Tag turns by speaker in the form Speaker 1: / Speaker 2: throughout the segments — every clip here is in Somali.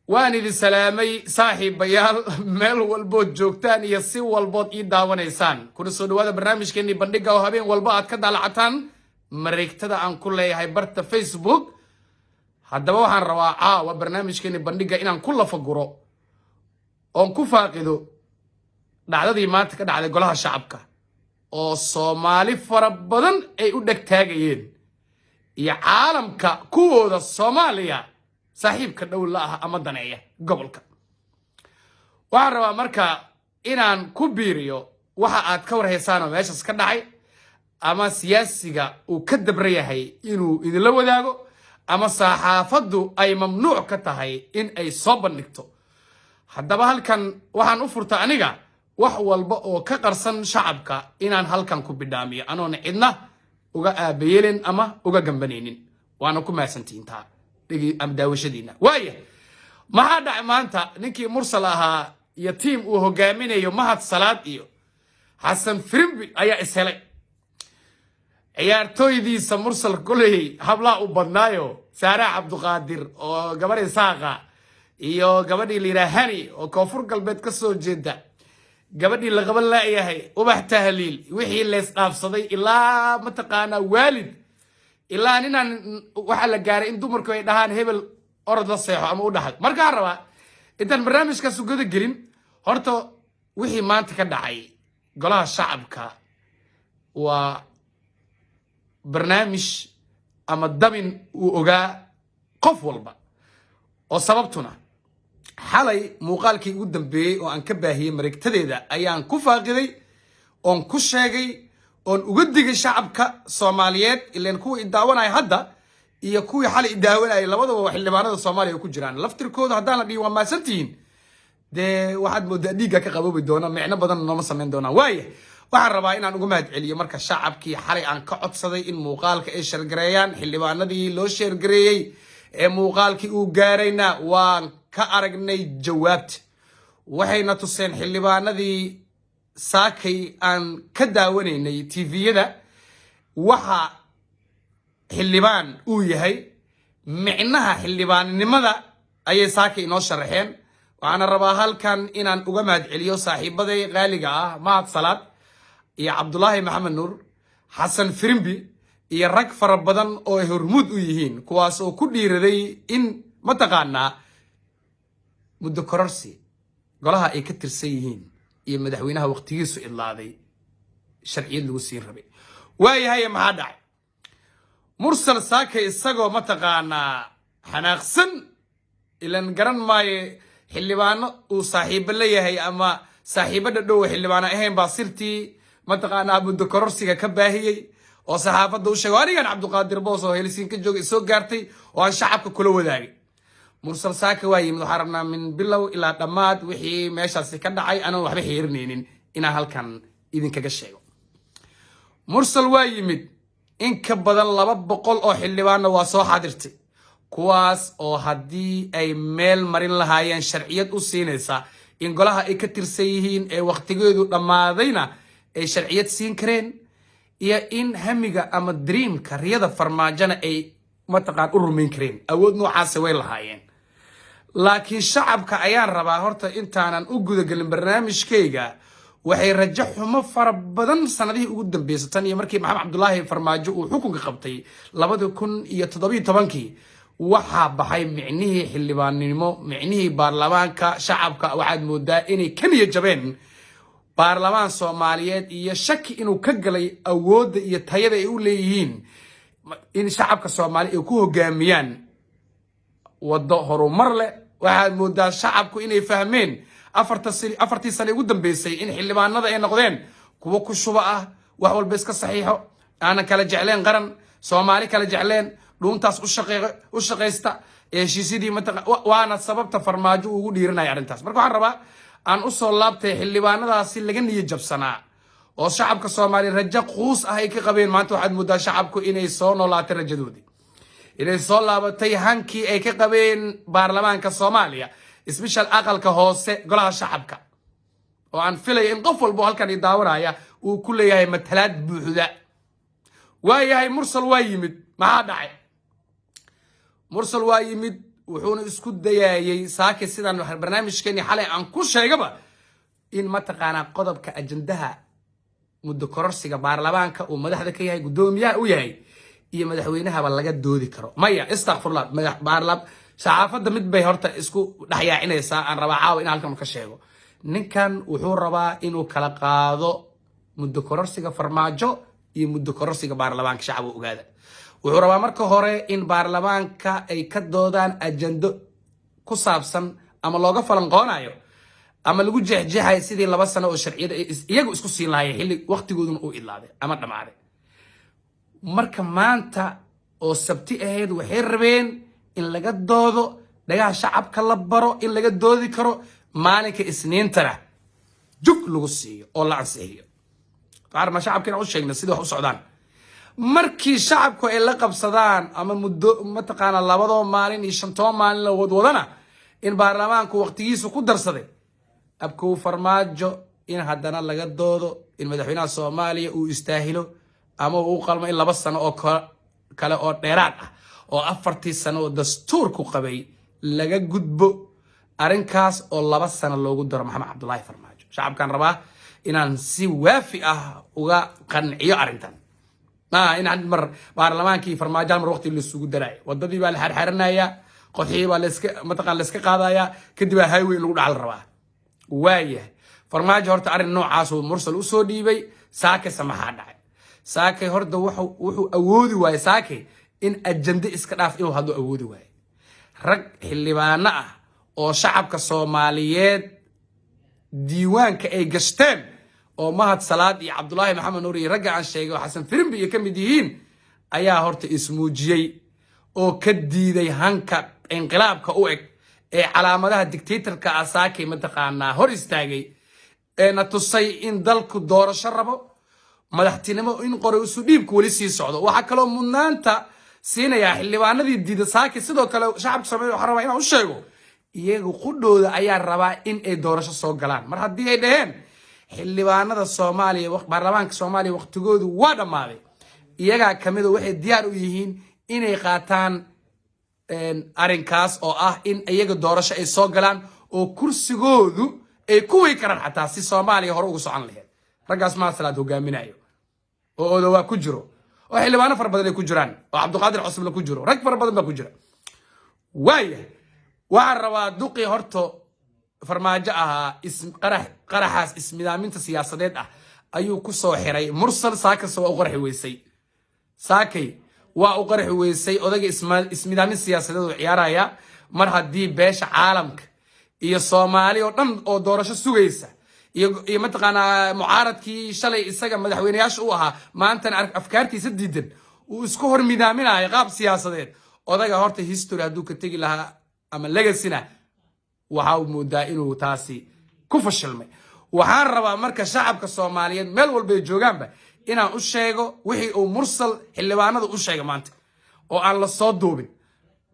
Speaker 1: waan idin salaamay saaxiibayaal meel walbood joogtaan iyo si walbood ii daawanaysaan kuna soo dhawaada barnaamijkeennii bandhiga oo habeen walba aad ka daalacataan mareegtada aan ku leeyahay barta Facebook. haddaba waxaan rabaa caawa barnaamijkeennii bandhiga inaan ku lafaguro oon ku faaqido dhacdadii maanta ka dhacday golaha shacabka oo Soomaali fara badan ay u dhagtaagayeen iyo caalamka kuwooda Soomaaliya saaxiibka dhow la ah ama daneeya gobolka. waxaan rabaa marka inaan ku biiriyo waxa aad ka warhaysaan oo meeshaas ka dhacay ama siyaasiga uu ka dabran yahay inuu idinla wadaago ama saxaafaddu ay mamnuuc ka tahay in ay soo bandhigto. haddaba halkan waxaan u furta aniga wax walba oo ka qarsan shacabka inaan halkan ku bidhaamiyo anoona cidna uga aabayeelin ama uga gambanaynin. waana ku maasantihiin taa am daawashadiina. waaya maxaa dhacay maanta ninkii mursal ahaa iyo tiim uu hogaaminayo mahad salaad iyo xasan firimbi ayaa ishelay. ciyaartooydiisa mursal koley hablaa u badnaayo saara cabduqaadir oo gabadhii saaqa iyo gabadhii liirahani oo koonfur galbeed ka soo jeeda gabadhii la qaban laayahay ubax tahliil wixii lees dhaafsaday ilaa mataqaanaa waalid ilaa ninaan waxa la gaaray in dumarku ay dhahaan hebel orod la seexo ama u dhaxay. markaan rabaa intaan barnaamijkaas ugada gelin horta wixii maanta ka dhacay golaha shacabka waa barnaamij ama dabin uu ogaa qof walba oo sababtuna xalay muuqaalkii ugu dambeeyey oo aan ka baahiyey mareegtadeeda ayaan ku faaqiday oon ku sheegay oon uga digay shacabka Soomaaliyeed ileen kuwii daawanaya hadda iyo kuwii xalay daawanaya labadaba xildhibaanada Soomaaliya ku jiraan laftirkooda haddaan la dhiiwaan maasantiin dee waxaad moodaa dhiigga ka qaboobi doona micno badan nooma samayn doonaan. waaya waxaan rabaa inaan uga mahad celiyo marka shacabkii xalay aan ka codsaday in muuqaalka ay sheergareeyaan xildhibaanadii loo sheergareeyey ee muuqaalkii uu gaarayna waan ka aragnay jawaabta. waxayna tuseen xildhibaanadii saakay aan ka daawanaynay TV-yada waxa xildhibaan uu yahay micnaha xildhibaannimada ayay saakay inoo sharaxeen. waxaana rabaa halkan inaan uga mahad celiyo saaxiibaday qaaliga ah mahad salaad iyo cabdulaahi maxamed nuur xasan firimbi iyo rag fara badan oo ay hormuud u yihiin kuwaas oo ku dhiiraday in mataqaanaa muddo kororsi golaha ay ka tirsan yihiin iyo madaxweynaha waqtigiisu idlaaday sharciyad lagu siin rabay. waayahay maxaa dhacay mursal saakay isagoo mataqaanaa xanaaqsan ilan garan maayo xildhibaano uu saaxiibo leeyahay ama saaxiibada dhow xildhibaano ahayn baa sirtii mataqaanaa muddo kororsiga ka baahiyey oo saxaafadda u sheegay anigan cabduqaadir boos oo helsiinka joogay soo gaartay oo aan shacabka kula wadaagay. mursal saaka waa yimid waxaan rabnaa min bilow ilaa dhammaad wixii meeshaasi ka dhacay anaan waxba xiirinaynin inaan halkan idinkaga sheego. mursal waa yimid in ka badan 200 oo xildhibaano waa soo xaadirtay kuwaas oo haddii ay meel marin lahaayeen sharciyad u siinaysa in golaha ay ka tirsan yihiin ee waqtigeedu dhammaadayna ay sharciyad siin kareen iyo in hamiga ama dreamka riyada farmaajana ay mataqaan u rumayn kareen awood noocaas way lahaayeen. laakiin shacabka ayaan rabaa horta intaanan u gudagelin barnaamijkayga waxay rajo xumo fara badan sanadihii ugu dambeysay tan iyo markii maxamed cabdulaahi farmaajo uu xukunka qabtay 2017 waxaa baxay micnihii xildhibaannimo micnihii baarlamaanka shacabka waxaad moodaa inay ka niyo jabeen baarlamaan Soomaaliyeed iyo shaki inuu ka galay awoodda iyo tayada ay u leeyihiin in shacabka Soomaali ay ku hogaamiyaan wado horumar leh. waxaad moodaa shacabku inay fahmeen afartii sano ugu dambeysay in xildhibaanada ay noqdeen kuwo ku shuba ah wax walba iska saxiixo aanan kala jecleen qaran Soomaali kala jecleen dhuuntaas u shaqeysta heshiisyadii waana sababta farmaajo ugu dhiiranaya arrintaas. marka waxaan rabaa aan u soo laabtay xildhibaanadaasi laga niyo jabsanaa oo shacabka Soomaaliya rajo quus ah ay ka qabeen maanta waxaad moodaa shacabku inay soo noolaatay rajadoodii inay soo laabatay hankii ay ka qabeen baarlamaanka Soomaaliya isbishal aqalka hoose golaha shacabka oo aan filay in qof walba halkan i daawanaya uu ku leeyahay matalaad buuxda. waayahay mursal waa yimid maxaa dhacay mursal waa yimid wuxuuna isku dayaayay saaki sidaan barnaamijkeeni xalay aan ku sheegaba in mataqaanaa qodobka ajandaha muddo kororsiga baarlamaanka uu madaxda ka yahay gudoomiyaha u yahay iyo madaxweynahaba laga doodi karo maya astaghfirullah saxaafadda mid bay horta isku dhaxyaacinaysaa aan rabaa caawa in halkan ka sheego ninkan wuxuu rabaa inuu kala qaado muddo kororsiga farmaajo iyo muddo kororsiga baarlamaanka shacabka ogaada wuxuu rabaa marka hore in baarlamaanka ay ka doodaan ajando ku saabsan ama looga falanqoonayo ama lagu jeexjeexayo sidii 2 sano oo sharciyada iyagu isku siin lahaayeen xilli waqtigooduna uu idlaaday ama dhamaaday marka maanta oo sabti ahayd waxay rabeen in laga doodo dhagaha shacabka la baro in laga doodi karo maalinka isniintana jug lagu siiyo oo la ansixiyo qaarma shacabkina u sheegna sidii wax u socdaan markii shacabku ay la qabsadaan ama muddo mataqaana 2 maalin iyo 5 maalin la wadwadana in baarlamaanku waqtigiisu ku darsaday abkuu farmaajo in haddana laga doodo in madaxweynaha Soomaaliya uu istaahilo ama uu qalmo in 2 sano oo kale oo dheeraad ah oo 4 sano oo dastuurku qabay laga gudbo arinkaas oo 2 sano loogu daro Maxamed Cabdullaahi Farmaajo shacabkan rabaa inaan si waafi ah uga qanciyo arintan in aan mar baarlamaankii farmaajo mar waqti la isugu daray wadadii baa la xarxaranaya qodxii baa la iska qaadaya kadib highway lagu dhacal rabaa waaya farmaajo horta arin noocaas oo mursal u soo dhiibay saake samaxa dhacay saake horta wuxuu awoodi waayay saake in ajande iska dhaaf inuu hado awoodi waayay rag xildhibaano ah oo shacabka Soomaaliyeed diiwaanka ay gashteen oo mahad salaad iyo Cabdullaahi Maxamed Nuur iyo ragga aan sheegay xasan firimbi iyo kamid yihiin ayaa horta ismuujiyay oo ka diiday hanka inqilaabka u eg ee calaamadaha dictatorka asaakay mataqaanaa hor istaagay ee na tusay in dalku doorasho rabo madaxtinimo in qoray isu dhiibku wali sii socdo waxa kale oo mudnaanta siinaya xildhibaanadii diida saaki sidoo kale shacabka Soomaaliyeed waxa rabaa inaan u sheego iyagu qudhooda ayaa rabaa in ay doorasho soo galaan mar haddii ay dhaheen xildhibaanada Soomaaliya baarlamaanka Soomaaliya waqtigoodu waa dhamaaday iyaga kamid waxay diyaar u yihiin inay qaataan arinkaas oo ah in iyaga doorasho ay soo galaan oo kursigoodu ay ku way karaan xataa si Soomaaliya hore ugu socon lahayd raggaas ma salaad hogaaminayo oo odawa ku jiro oo xildhibaano far badan ay ku jiraan oo Cabduqaadir Cusub la ku jiro rag far badan ba ku jira waaya waxa rabaa duqi horto farmaajo ahaa qaraxaas ismidaaminta siyaasadeed ah ayuu ku soo xiray mursal saakay waa u qarxi weysay saakay waa u qarxi weysay odaga ismidaamin siyaasadeed oo ciyaaraya mar haddii beesha caalamka iyo Soomaali oo dhan oo doorasho sugaysa iyo mataqaanaa mucaaradkii shalay isaga madaxweynayaasha u ahaa maantana afkaartiisa diidan uu isku hor midaaminayo qaab siyaasadeed odaga horta history hadduu ka tegi lahaa ama legacyna waxa uu moodaa inuu taasi ku fashilmay waxaan rabaa marka shacabka Soomaaliyeed meel walba ay joogaanba inaan u sheego wixii uu mursal xildhibaanada u sheegay maanta oo aan la soo duubin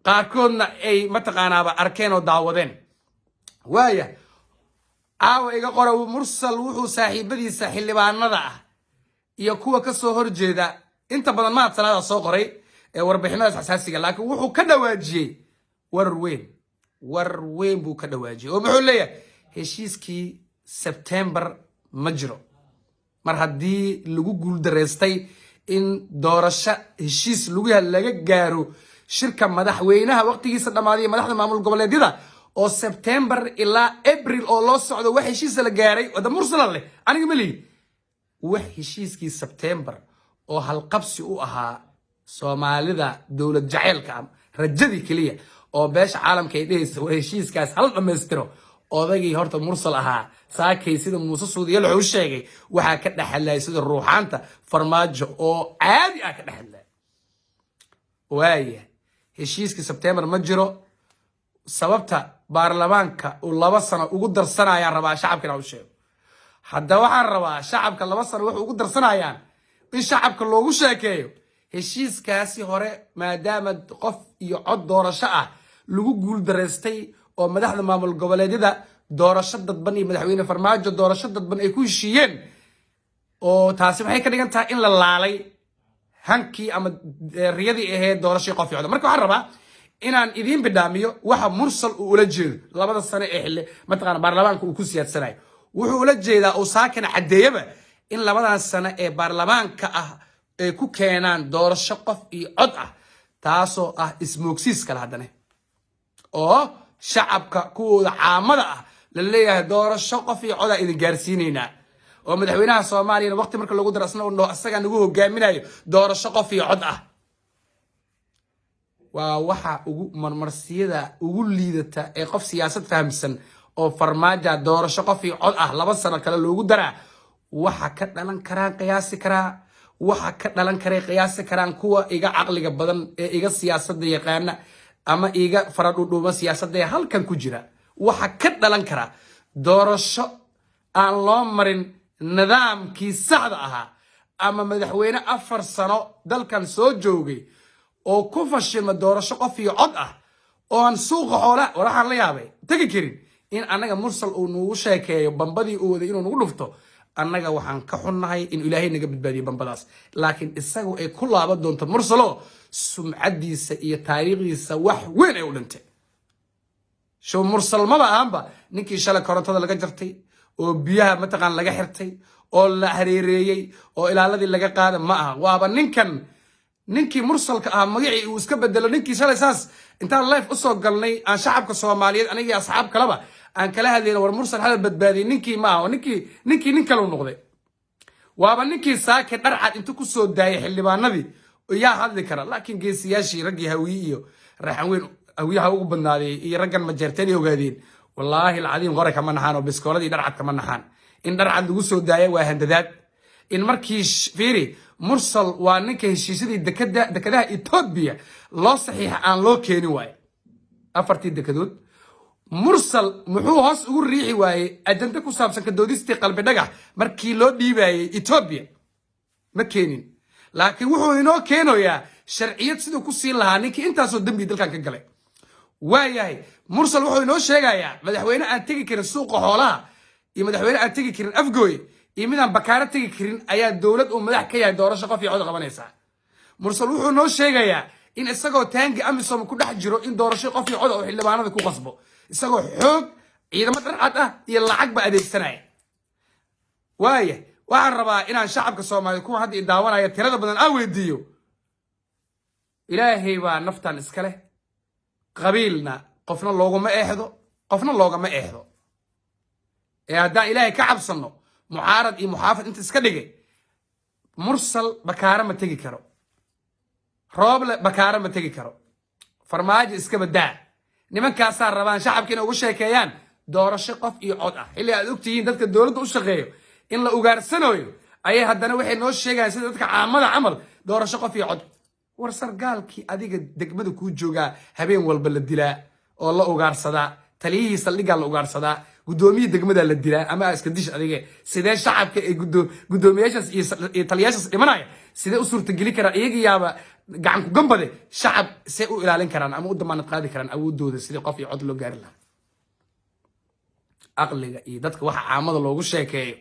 Speaker 1: qaarkoodna ay mataqaanaaba arkeen oo daawadeen waaya caawa iga qora mursal wuxuu saaxiibadiisa xildhibaanada ah iyo kuwa ka soo horjeeda inta badan maad salaada soo qoray ee warbixinada xasaasiga laakiin wuxuu ka dhawaajiyay war weyn buu ka dhawaajiyay oo wuxuu leeyahay heshiiskii September ma jiro mar haddii lagu guuldareystay in doorasho heshiis laga gaaro shirka madaxweynaha waqtigiisa dhamaaday madaxda maamul goboleedyada oo September ilaa April oo loo socdo wax heshiis la gaaray wada mursal leh aniga ma lihi wax heshiiskii September oo hal qabsi u ahaa Soomaalida dawlad jaceelka rajadii kaliya oo beesha caalamka ay dhehayso heshiiskaas hal dhameystiro odagii horta mursal ahaa saakay sida Muuse Suudiye wuxuu sheegay waxa ka dhaxalay sida ruuxaanta farmaajo oo caadi ah ka dhaxalay waaya heshiiskii September ma jiro sababta baarlamaanka uu 2 sano ugu darsanayaan rabaa shacabkana u sheego hadda waxaan rabaa shacabka 2 sano wax ugu darsanayaan in shacabka loogu sheekeeyo heshiiskaasi hore maadaama qof iyo cod doorasho ah lagu guuldareystay oo madaxda maamul goboleedyada doorasho dadban iyo madaxweyne farmaajo doorasho dadban ay ku heshiiyeen oo taasi waxay ka dhigan tahay in la laalay hankii ama riyadii ahayd doorashii qof yocdo marka waxaan rabaa inaan idiin bidhaamiyo waxa mursal uu ula jeedo labada sano ee xilli mataqaana baarlamaanka uu ku siyaadsanayo wuxuu ula jeedaa oo saakana cadeeyaba in labadan sano ee baarlamaanka ah ay ku keenaan doorasho qof iyo cod ah taasoo ah ismoogsiis kala hadane oo shacabka kuwooda caamada ah la leeyahay doorasho qof iyo cod ah idin gaarsiinaynaa oo madaxweynaha Soomaaliya waqti marka lagu daro asaga nagu hogaaminayo doorasho qof iyo cod ah waa waxa ugu marmarsiyada ugu liidata ee qof siyaasad fahamsan oo farmaajo doorasho qof iyo cod ah laba sano kale loogu daraa waxa ka dhalan karaan qiyaasi karaa waxa ka dhalan karay qiyaasi karaan kuwa iga aqliga badan ee iga siyaasadda yaqaana ama iga faradhudhuuma siyaasadda halkan ku jira waxa ka dhalan kara doorasho aan loo marin nidaamkii saxda ahaa ama madaxweyne 4 sano dalkan soo joogay oo ku fashilma doorasho qof iyo cod ah oo aan suuqa xoolaha waxaan la yaabay tagi karin in anaga mursal uu nagu sheekeeyo bambadii uu waday inuu nagu dhufto annaga waxaan ka xunnahay in ilaahay naga badbaadiyo bambadaas laakiin isagu ay ku laaban doonto mursalo sumcadiisa iyo taariikhdiisa wax weyn ay u dhintay show mursal maba ahanba ninkii shalay korontada laga jartay oo biyaha mataqaan laga xirtay oo la hareereeyay oo ilaaladii laga qaaday ma aha waaba ninkii mursalka ah magacii uu iska bedelo ninkii shalay saas intaan live u soo galnay aan shacabka Soomaaliyeed aniga asxaab kalaba aan kala hadlayna war mursal hal badbaadi ninkii ma aha ninkii nin kale u noqday waaba ninkii saaka dharcad inta ku soo daayay xildhibaanadii yaa hadli kara laakiin geesiyaashii raggii hawiye iyo raxan weyn hawiyaha ugu badnaaday iyo raggan ma jeerteen ogaadeen wallaahi alcadiim qore kama naxaan oo biskooladii dharcad kama naxaan in dharcad lagu soo daayay waa handadaad in markii fiiri mursal waa ninka heshiisyadii dekadaha Ethiopia loo saxiixa aan loo keenin waay afartii dekadood mursal muxuu hoos ugu riixi waayay ajanda ku saabsan ka doodistii qalbi dhagax markii loo dhiibayay Ethiopia ma keenin laakiin wuxuu inoo keenayaa sharciyad sidoo ku siin lahaa ninkii intaasoo dambi dalkan ka galay waayahay mursal wuxuu inoo sheegayaa madaxweyne aan tagi karin suuqa xoolaha iyo madaxweyne aan tagi karin afgooy iyo midaan bakaara tagi karin ayaa dowlad uu madax ka yahay doorasho qof iyo cod qabanaysa mursal wuxuu noo sheegayaa in isagoo taangi amisom ku dhex jiro in doorasho qof iyo cod oo xildhibaanada ku qasbo isagoo xoog ciidamada dharcad ah iyo lacag ba adeegsanaya waaya waxaan rabaa inaan shacabka Soomaaliyeed kuwa hadda daawanaya tirada badan aan weydiiyo ilaahay baa naftan iska leh qabiilna qofna looguma eexdo ee haddaan ilaahay ka cabsano mucaarad iyo muxaafid inta iska dhigay mursal bakaara ma tegi karo rooble bakaara ma tegi karo farmaajo iska badaa nimankaasaa rabaan shacabka inay ugu sheekeeyaan doorasho qof iyo cod ah xilli aad ogtihiin dadka dowladda u shaqeeyo in la ugaarsanayo ayay haddana waxay noo sheegayaan sida dadka caamada camal doorasho qof iyo cod war sargaalkii adiga degmada kuu joogaa habeen walba la dilaa oo la ugaarsadaa taliyihii saldhiggaa la ugaarsadaa gudoomiye degmada la dilaa ama iska dish adiga sidee shacabka ee gudoomiyaashaas iyo taliyaashaas dhimanaya sidee u suurtageli karaan iyaga yaaba gacan ku gambade shacab see u ilaalin karaan ama u damaanad qaadi karaan awoodooda sidii qof iyo cod loo gaari lahaa aqliga iyo dadka waxa caamada loogu sheekeeyo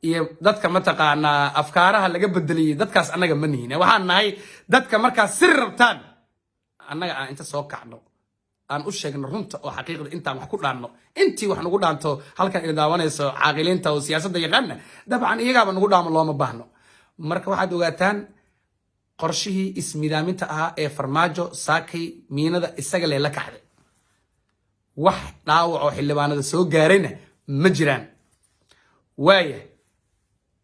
Speaker 1: iyo dadka mataqaanaa afkaaraha laga bedeliyay dadkaas annaga ma nihiin waxaan nahay dadka markaas sir rabtaan annaga aan inta soo kacno aan u sheegno runta oo xaqiiqda intaan wax ku dhaanno intii wax nagu dhaanto halkan ila daawanayso caaqiliinta oo siyaasadda yaqaana dabcan iyagaaba nagu dhaamo looma baahno marka waxaad ogaataan qorshihii ismidaaminta ahaa ee farmaajo saakay miinada isaga la kacday wax dhaawac oo xildhibaanada soo gaarayna ma jiraan waaya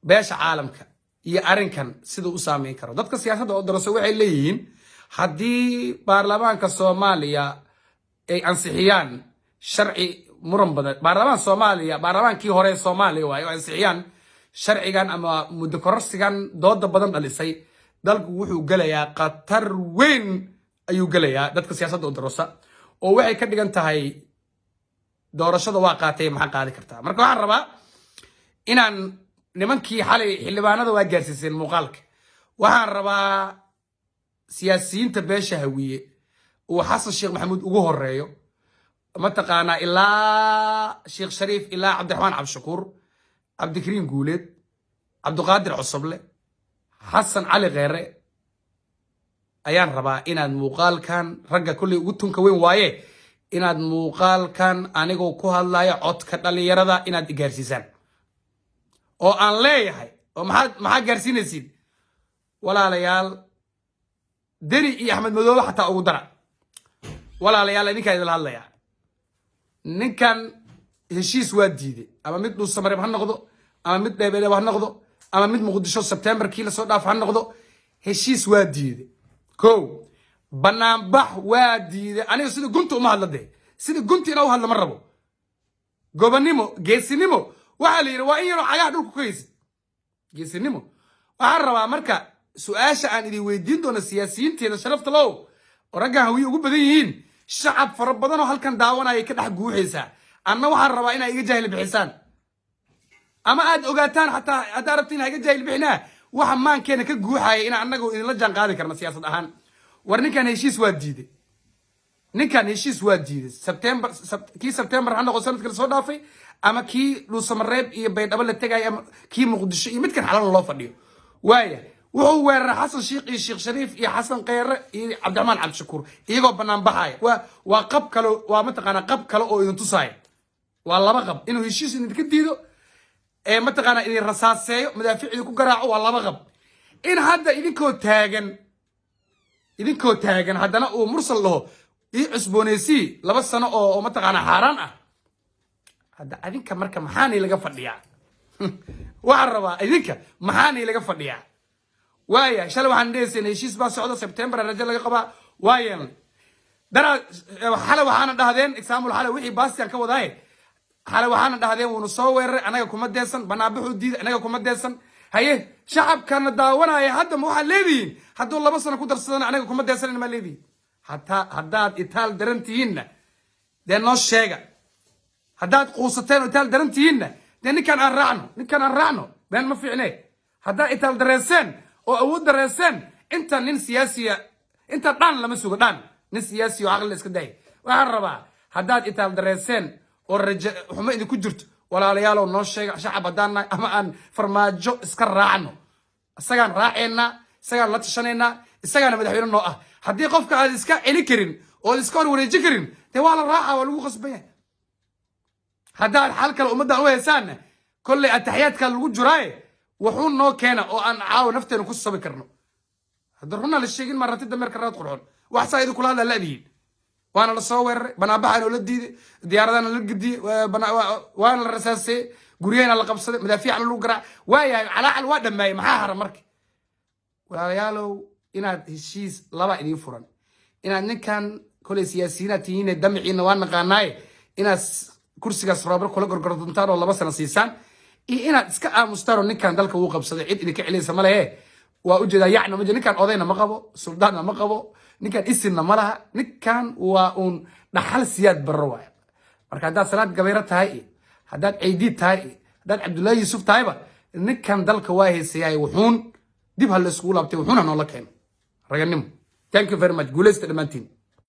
Speaker 1: beesha caalamka iyo arrinkan siduu u saameyn karo dadka siyaasadda oo daraso waxay leeyihiin haddii baarlamaanka Soomaaliya ay ansixiyaan sharci muran badan baarlamaankii hore Soomaaliya way ansixiyaan sharcigan ama muddo kororsigan dooda badan dhalisay dalku wuxuu galayaa qatar weyn ayuu galayaa dadka siyaasadda oo darasa oo waxay ka dhigan tahay doorashada waa qaatay maxaa qaadi kartaa marka waxaan rabaa inaan nimankii xalay xildhibaanada waa gaarsiiseen muuqaalka waxaan rabaa siyaasiyiinta beesha hawiye oo xasan sheekh maxamuud ugu horeeyo mataqaanaa ilaa sheekh shariif ilaa cabdiraxmaan cabshakuur cabdikariin guuleed cabdiqaadir cusuble xasan cali kheere ayaan rabaa inaad muuqaalkan ragga kulli ugu tunka weyn waaye inaad muuqaalkan anigoo ku hadlayo codka dhalinyarada inaad gaarsiisaan oo aan leeyahay oo maxaa gaarsiinaysiin walaalayaal deni iyo axmed madoobe xataa ugu dara walaalayaal idinkaa idinla hadlayaa ninkan heshiis waa diiday ama mid dhuusamareeb ha noqdo ama mid dheebeeleeb ha noqdo ama mid muqdisho sebtembarkii lasoo dhaaf ha noqdo heshiis waa diiday kow banaanbax waa diiday aniga sida gunta uma hadla dee sida gunta inaa u hadla ma rabo gobonimo geesinimo waxaa la yidhi waa in yaroo cagaha dhulku ka haysid geesinimo waxaan rabaa marka su-aasha aan idin weydiin doono siyaasiyiinteeda sharafta low oo raggan hawiye ugu badan yihiin shacab fara badan oo halkan daawanaya ka dhex guuxaysaa anna waxaan rabaa inaa iga jaahil bixisaan ama aad ogaataan xataa haddaa rabta inaa iga jaahil bixinaa waxa maankeena ka guuxaya inaan annagu idinla jaan qaadi karna siyaasad ahaan war ninkan heshiis waa diiday kii sebtembar ha noqo sanadka lasoo dhaafay ama kii dhuusamareeb iyo baydhabo la tegaya ama kii muqdisho iyo midkan xalal loo fadhiyo waaya wuxuu weeraray xasan shiikh iyo sheekh shariif iyo xasan kheyre iyo cabdiraxmaan cabdishakuur iyagoo bannaan baxaya waa qab kale waa mataqaanaa qab kale oo idin tusaaya waa laba qab inuu heshiis idinka diido ee mataqaanaa idin rasaaseeyo madaafiic idinku garaaco waa laba qab in hadda idinkoo taagan haddana uu mursal dhaho ii cusbooneysii 2 sano oo mataqaanaa xaaraan ah hadda adinka marka maxaanay laga fadhiyaa waxaan rabaa idinka maxaanay laga fadhiyaa waaya shalay waxaan dheesaynay heshiis baa socda sebtembar rajo laga qabaa waayeen xalay waxaana dhahdeen example xalay wixii baastian ka wadaaye xalay waxaana dhahdeen wuuna soo weeraray anaga kuma deesan banaabaxuu diiday anaga kuma deesan haye shacabkana daawanaya hadda ma waxaad leedihiin hadduu 2 sano ku darsadana anaga kuma deesanan ma leedihiin haddaad itaal daran tihiinna dee noo sheega haddaad quusateen oo itaal daran tihiinna dee ninkaan aan raacno been ma fiicne haddaad itaal dareeseen oo awood dareeseen inta nin siyaasiya inta dhan lama sugo dhan nin siyaasi oo caqli iska day waxaan rabaa haddaad itaal dareeseen oo rajo xumo idinku jirto walaalayaalow noo sheega shacab haddaan ama aan farmaajo iska raacno isagaan raaceynaa isagaan la tashanaynaa isagaana madaxweyne noo ah haddii qofka aad iska celi karin oo iska hor wareeji karin dee waa la raaca waa lagu qasban yahay haddaad xal kale ummaddan u haysaanna kolley ataxiyaadkaa lagu jiraaye wuxuu noo keena oo aan caawa nafteena ku sabi karno hadda runna la sheegin maa ratida meerka raad qurxoon wax saa idinkula hadlaa la'dihiin waana la soo weeraray banaabaxaana la diiday diyaaradaana la gediyey waana la rasaasay guryaheena la qabsaday madaafiicna lagu garaac waayahay calaacal waa dhammaayey maxaa hara marka walaalayaalow inaad heshiis laba idiin furan inaad ninkan koley siyaasiyiinaad tihiine damiciina waa naqaanaaye inaad kursigaas roobar kula gorgordontaan oo 2 sano siisaan iyo inaad iska aamustaan oo ninkan dalka wuu qabsaday cid idinka celinaysa ma lehe waa ujeedaa yacna ma jiro ninkan odayna ma qabo suldaanna ma qabo ninkan isinna ma laha ninkan waa uun dhaxal siyaad barro waaya marka haddaad salaad gabayro tahay iyo haddaad ceydiid tahay iyo haddaad cabdullaahi yuusuf tahayba ninkan dalka waa haysayaay wuxuun dib ha la iskugu laabtay wuxuuna noola keeno raganimo thank you very much guulaysta dhammaantiin